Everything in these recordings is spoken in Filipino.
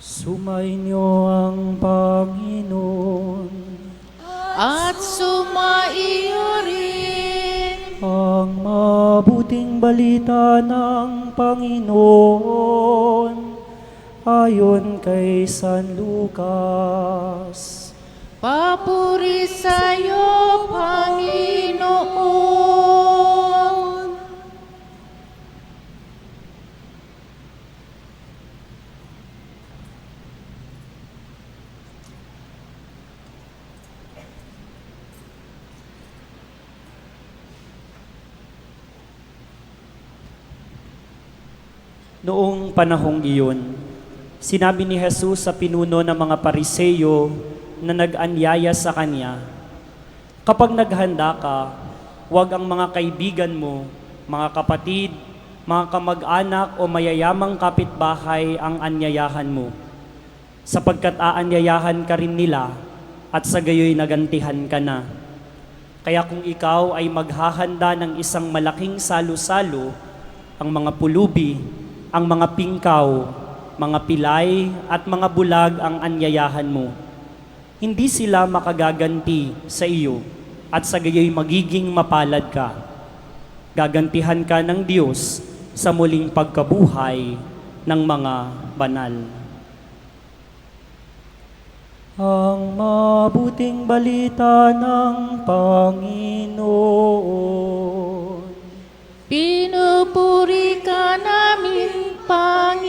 Sumainyo ang Panginoon. At sumaiyo rin. Ang mabuting balita ng Panginoon ayon kay San Lucas. Papuri sa'yo, Panginoon. Noong panahong iyon, sinabi ni Jesus sa pinuno ng mga Pariseyo na nag-anyaya sa kanya, "Kapag naghanda ka, huwag ang mga kaibigan mo, mga kapatid, mga kamag-anak o mayayamang kapitbahay ang anyayahan mo, sapagkat aanyayahan ka rin nila at sa gayoy nagantihan ka na. Kaya kung ikaw ay maghahanda ng isang malaking salo-salo, ang mga pulubi, ang mga pingkaw, mga pilay at mga bulag ang anyayahan mo. Hindi sila makagaganti sa iyo at sa gayoy magiging mapalad ka. Gagantihan ka ng Diyos sa muling pagkabuhay ng mga banal." Ang mabuting balita ng Panginoon. Pinupuri ka namin, Panginoon.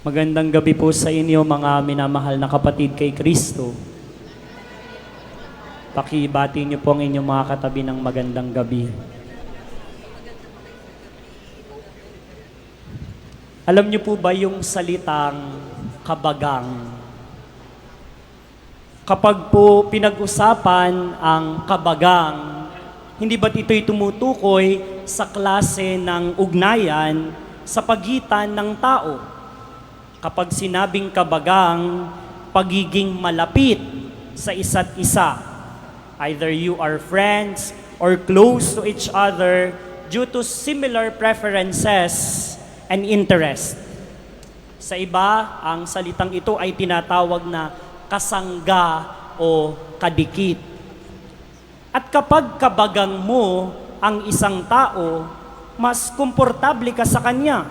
Magandang gabi po sa inyo mga minamahal na kapatid kay Kristo. Pakibati niyo po ang inyong mga katabi ng magandang gabi. Alam niyo po ba yung salitang kabagang? Kapag po pinag-usapan ang kabagang, hindi ba't ito'y tumutukoy sa klase ng ugnayan sa pagitan ng tao? Kapag sinabing kabagang, pagiging malapit sa isa't isa. Either you are friends or close to each other due to similar preferences and interest. Sa iba, ang salitang ito ay tinatawag na kasangga o kadikit. At kapag kabagang mo ang isang tao, mas komportable ka sa kanya.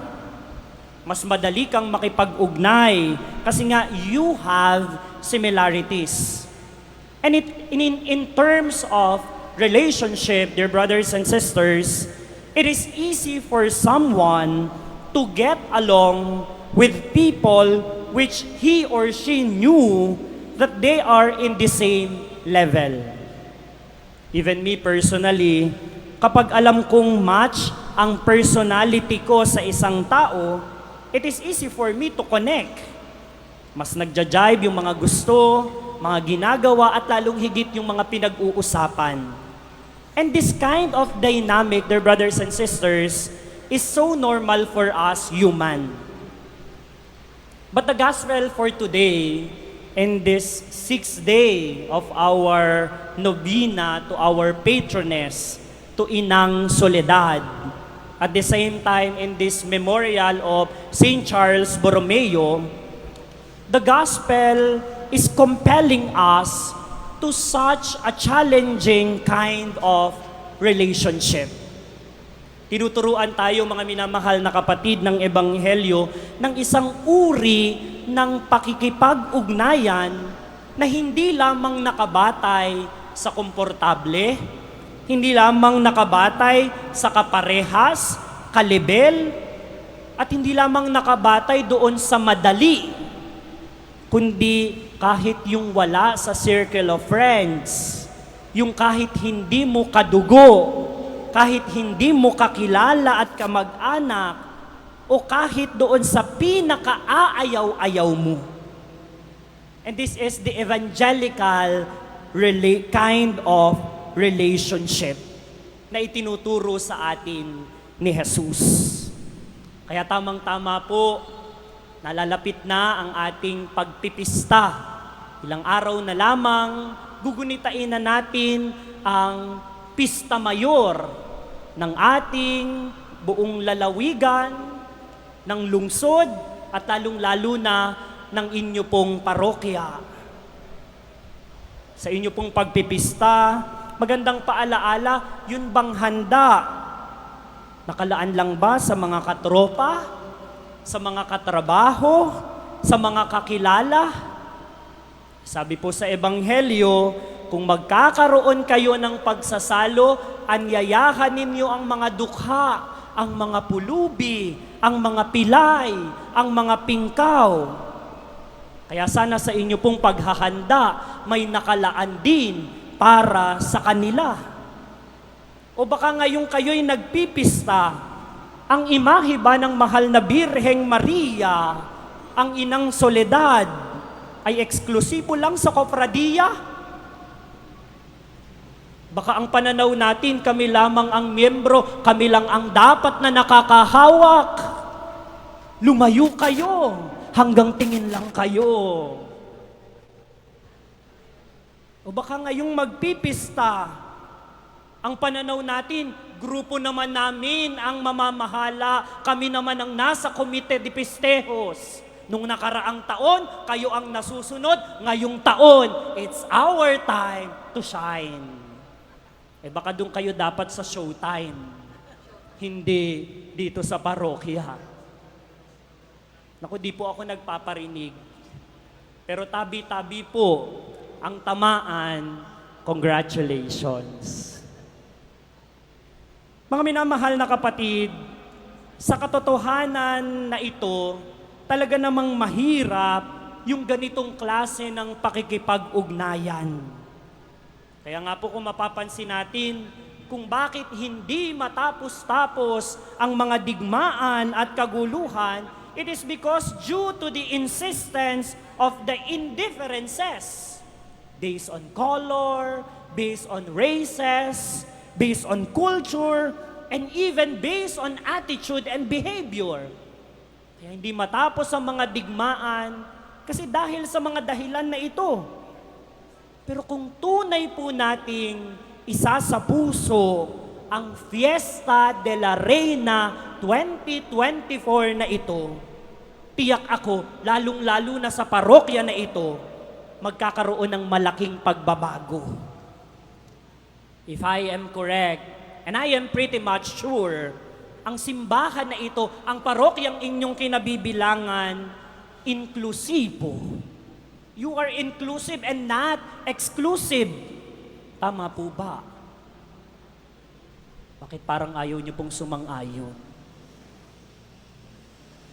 Mas madali kang makipag-ugnay kasi nga you have similarities. And in terms of relationship, dear brothers and sisters, it is easy for someone to get along with people which he or she knew that they are in the same level. Even me personally, kapag alam kong match ang personality ko sa isang tao, it is easy for me to connect. Mas nagja-jive yung mga gusto, mga ginagawa, at lalong higit yung mga pinag-uusapan. And this kind of dynamic, dear brothers and sisters, is so normal for us human. But the gospel for today, in this 6th day of our novena to our patroness, to Inang Soledad, at the same time in this memorial of St. Charles Borromeo, the gospel is compelling us to such a challenging kind of relationship. Tinuturuan tayo mga minamahal na kapatid ng Ebanghelyo ng isang uri ng pakikipag-ugnayan na hindi lamang nakabatay sa komportable, hindi lamang nakabatay sa kaparehas, kalibel, at hindi lamang nakabatay doon sa madali, kundi kahit yung wala sa circle of friends, yung kahit hindi mo kadugo, kahit hindi mo kakilala at kamag-anak, o kahit doon sa pinaka-aayaw-ayaw mo. And this is the evangelical kind of relationship na itinuturo sa atin ni Jesus. Kaya tamang-tama po, nalalapit na ang ating pagpipista. Ilang araw na lamang, gugunitain na natin ang pista mayor ng ating buong lalawigan, ng lungsod, at lalong-lalo na ng inyo pong parokya. Sa inyo pong pagpipista, magandang paalaala, yun bang handa? Nakalaan lang ba sa mga katropa, sa mga katrabaho, sa mga kakilala? Sabi po sa Ebanghelyo, kung magkakaroon kayo ng pagsasalo, anyayahan ninyo ang mga dukha, ang mga pulubi, ang mga pilay, ang mga pingkaw. Kaya sana sa inyo pong paghahanda, may nakalaan din para sa kanila. O baka ngayong kayo'y nagpipista, ang imahe ba ng mahal na Birheng Maria, ang inang Soledad, ay eksklusibo lang sa kofradiya? Baka ang pananaw natin, kami lamang ang miyembro, kami lang ang dapat na nakakahawak. Lumayo kayo, hanggang tingin lang kayo. O baka ngayong magpipista, ang pananaw natin, grupo naman namin ang mamamahala, kami naman ang nasa Komite de Pistejos. Nung nakaraang taon, kayo ang nasusunod, ngayong taon, it's our time to shine. Baka doon kayo dapat sa showtime, hindi dito sa parokya. Naku, di po ako nagpaparinig. Pero tabi-tabi po ang tamaan, congratulations. Mga minamahal na kapatid, sa katotohanan na ito, talaga namang mahirap yung ganitong klase ng pakikipag-ugnayan. Kaya nga po kung mapapansin natin, kung bakit hindi matapos-tapos ang mga digmaan at kaguluhan, it is because due to the insistence of the indifferences based on color, based on races, based on culture, and even based on attitude and behavior. Kaya hindi matapos ang mga digmaan kasi dahil sa mga dahilan na ito. Pero kung tunay po nating isa sa puso ang Fiesta de la Reina 2024 na ito, tiyak ako, lalong-lalo na sa parokya na ito, magkakaroon ng malaking pagbabago. If I am correct, and I am pretty much sure, ang simbahan na ito, ang parokyang inyong kinabibilangan, inklusibo. You are inclusive and not exclusive. Tama po ba? Bakit parang ayaw niyo pong sumang-ayon?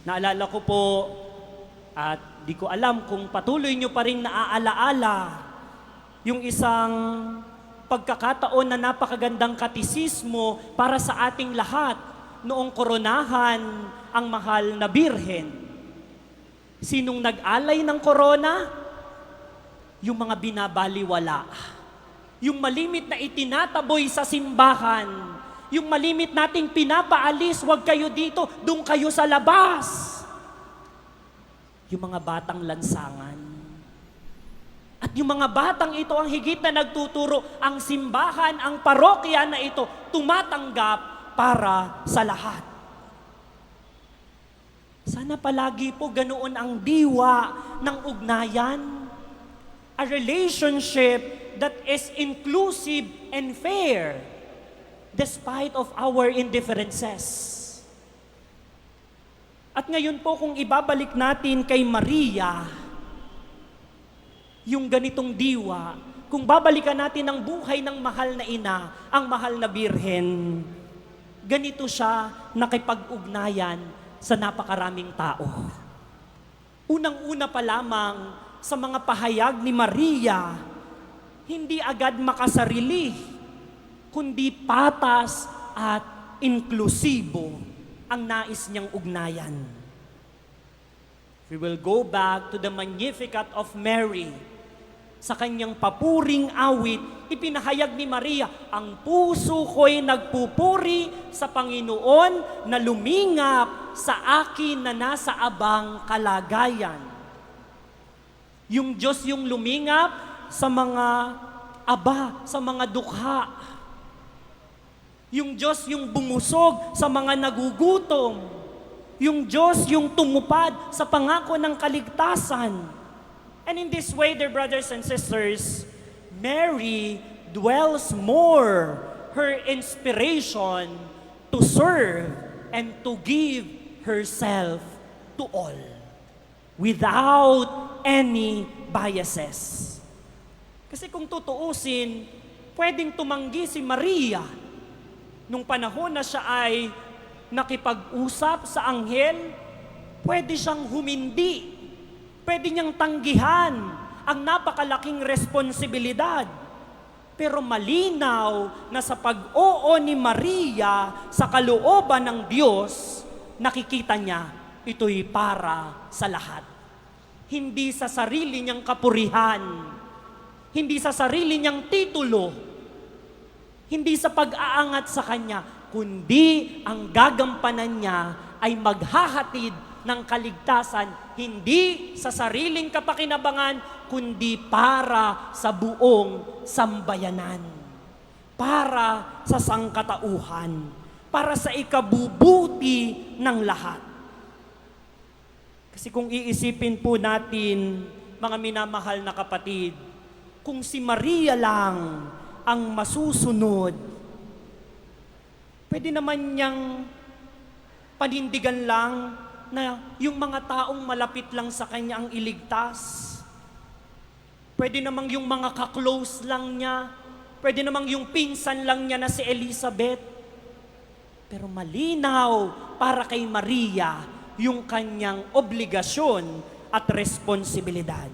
Naalala ko po, at di ko alam kung patuloy niyo pa rin naaalaala, yung isang pagkakataon na napakagandang katisismo para sa ating lahat noong koronahan ang mahal na Birhen. Sinong nag-alay ng korona? Yung mga binabaliwala. Yung malimit na itinataboy sa simbahan. Yung malimit nating pinapaalis, huwag kayo dito, doon kayo sa labas. Yung mga batang lansangan. At yung mga batang ito ang higit na nagtuturo, ang simbahan, ang parokya na ito, tumatanggap para sa lahat. Sana palagi po ganoon ang diwa ng ugnayan. A relationship that is inclusive and fair despite of our indifferences. At ngayon po kung ibabalik natin kay Maria, yung ganitong diwa, kung babalikan natin ang buhay ng mahal na ina, ang mahal na Birhen, ganito siya nakipag-ugnayan sa napakaraming tao. Unang-una pa lamang sa mga pahayag ni Maria, hindi agad makasarili, kundi patas at inklusibo ang nais niyang ugnayan. We will go back to the Magnificat of Mary. Sa kanyang papuring awit, ipinahayag ni Maria, ang puso ko'y nagpupuri sa Panginoon na lumingap sa akin na nasa abang kalagayan. Yung Diyos yung lumingap sa mga aba, sa mga dukha. Yung Diyos yung bumusog sa mga nagugutom. Yung Diyos yung tumupad sa pangako ng kaligtasan. And in this way, dear brothers and sisters, Mary dwells more her inspiration to serve and to give herself to all without any biases. Kasi kung tutuusin, pwedeng tumanggi si Maria nung panahon na siya ay nakipag-usap sa anghel, pwede siyang humindi. Pwede niyang tanggihan ang napakalaking responsibilidad. Pero malinaw na sa pag-oo ni Maria sa kalooban ng Diyos, nakikita niya ito'y para sa lahat. Hindi sa sarili niyang kapurihan, hindi sa sarili niyang titulo, hindi sa pag-aangat sa Kanya, kundi ang gagampanan niya ay maghahatid ng kaligtasan, hindi sa sariling kapakinabangan, kundi para sa buong sambayanan, para sa sangkatauhan, para sa ikabubuti ng lahat. Kasi kung iisipin po natin, mga minamahal na kapatid, kung si Maria lang ang masusunod, pwede naman niyang panindigan lang na yung mga taong malapit lang sa kanya ang iligtas. Pwede namang yung mga ka-close lang niya, pwede namang yung pinsan lang niya na si Elizabeth. Pero malinaw para kay Maria yung kanyang obligasyon at responsibilidad.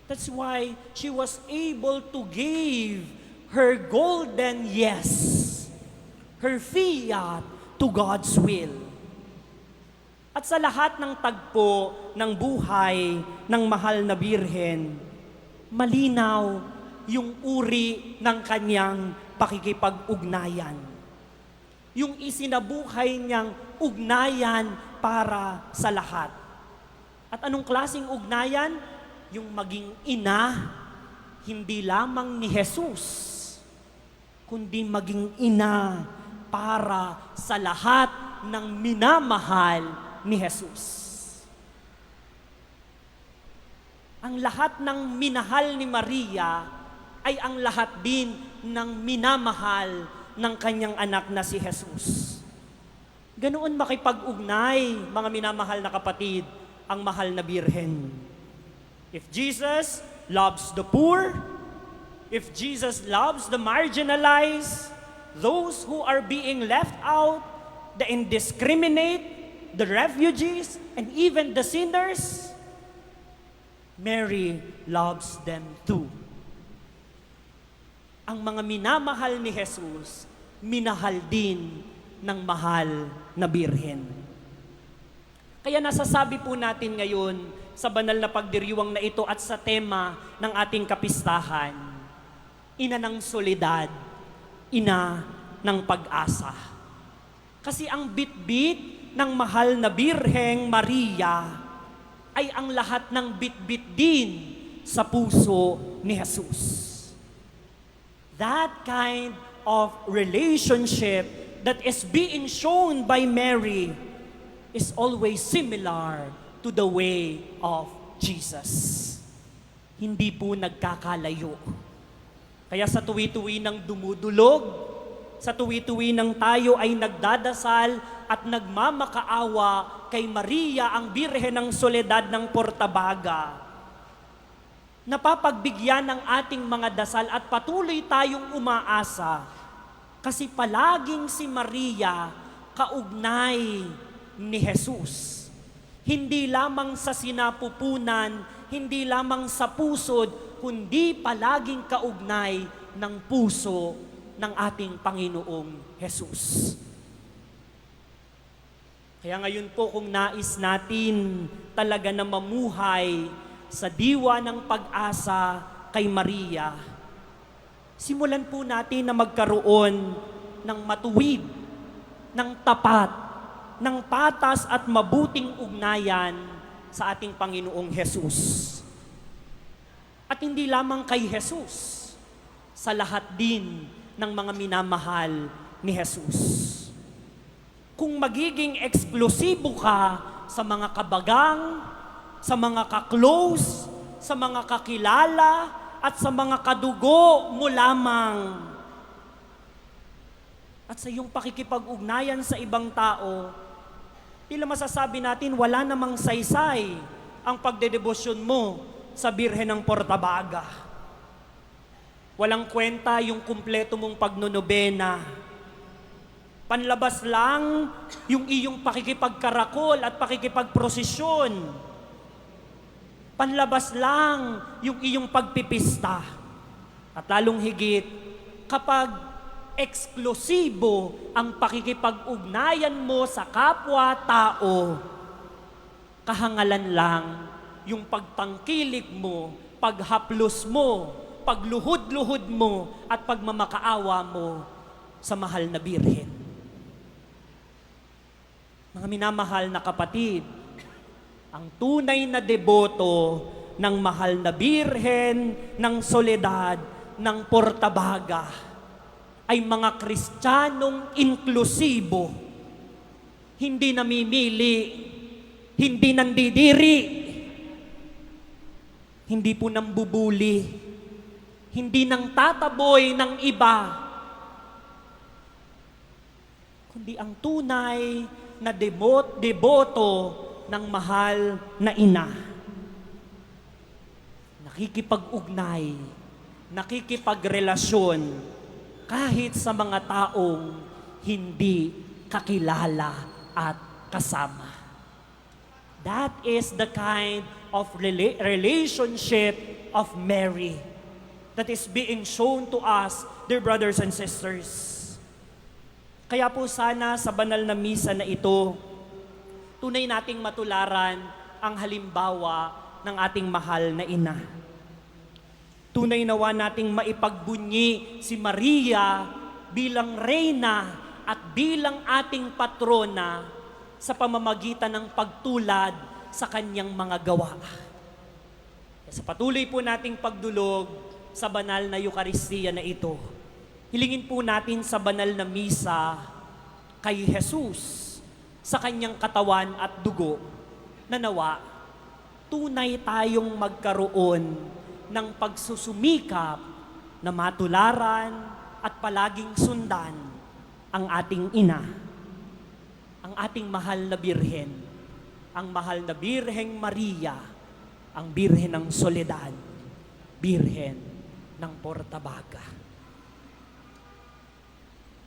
That's why she was able to give her golden yes, her fiat to God's will. At sa lahat ng tagpo ng buhay ng mahal na birhen, malinaw yung uri ng kanyang pakikipag-ugnayan. Yung isinabuhay niyang ugnayan para sa lahat. At anong klaseng ugnayan? Yung maging ina, hindi lamang ni Jesus, kundi maging ina para sa lahat ng minamahal ni Jesus. Ang lahat ng minahal ni Maria ay ang lahat din ng minamahal ng kanyang anak na si Jesus. Ganoon makipag-ugnay, mga minamahal na kapatid, ang mahal na birhen. If Jesus loves the poor, if Jesus loves the marginalized, those who are being left out, the indiscriminate, the refugees, and even the sinners, Mary loves them too. Ang mga minamahal ni Jesus, minahal din ng mahal na birhen. Kaya nasasabi po natin ngayon sa banal na pagdiriwang na ito at sa tema ng ating kapistahan, ina ng solidad, ina ng pag-asa. Kasi ang bitbit ng mahal na Birheng Maria ay ang lahat ng bitbit din sa puso ni Jesus. That kind of relationship that is being shown by Mary is always similar to the way of Jesus. Hindi po nagkakalayo. Kaya sa tuwi-tuwi ng dumudulog, sa tuwi-tuwi ng tayo ay nagdadasal at nagmamakaawa kay Maria ang Birhen ng Soledad ng Portabaga. Napapagbigyan ng ating mga dasal at patuloy tayong umaasa kasi palaging si Maria kaugnay ni Jesus. Hindi lamang sa sinapupunan, hindi lamang sa pusod, kundi palaging kaugnay ng puso ng ating Panginoong Jesus. Kaya ngayon po kung nais natin talaga na mamuhay sa diwa ng pag-asa kay Maria, simulan po natin na magkaroon ng matuwid, ng tapat, ng patas at mabuting ugnayan sa ating Panginoong Jesus. At hindi lamang kay Jesus, sa lahat din ng mga minamahal ni Jesus. Kung magiging eksklusibo ka sa mga kabagang, sa mga ka-close, sa mga kakilala, at sa mga kadugo mo lamang, at sa iyong pakikipag-ugnayan sa ibang tao, tila masasabi natin wala namang saysay ang pagdedebosyon mo sa Birhen ng Portabaga. Walang kwenta yung kumpleto mong pagnonobena. Panlabas lang yung iyong pakikipagkarakol at pakikipagprosesyon. Panlabas lang yung iyong pagpipista. At lalong higit, kapag eksklusibo ang pakikipag-ugnayan mo sa kapwa-tao, kahangalan lang yung pagtangkilik mo, paghaplos mo, pagluhod-luhod mo, at pagmamakaawa mo sa mahal na Birhen. Mga minamahal na kapatid, ang tunay na deboto ng mahal na Birhen ng Soledad ng Portabaga ay mga Kristiyanong inklusibo, hindi namimili, hindi nandidiri, hindi po nambubuli, hindi nang tataboy ng iba, kundi ang tunay na deboto ng mahal na ina. Nakikipag-ugnay, nakikipagrelasyon kahit sa mga taong hindi kakilala at kasama. That is the kind of relationship of Mary that is being shown to us, dear brothers and sisters. Kaya po sana sa banal na misa na ito, tunay nating matularan ang halimbawa ng ating mahal na ina. Tunay nawa nating maipagbunyi si Maria bilang reyna at bilang ating patrona sa pamamagitan ng pagtulad sa kanyang mga gawa. Sa patuloy po nating pagdulog sa banal na Eukaristiya na ito, hilingin po natin sa banal na misa kay Jesus sa kanyang katawan at dugo na nawa tunay tayong magkaroon ng pagsusumikap na matularan at palaging sundan ang ating ina, ang ating mahal na Birhen, ang mahal na Birheng Maria, ang Birhen ng Soledad, Birhen ng Portabaga.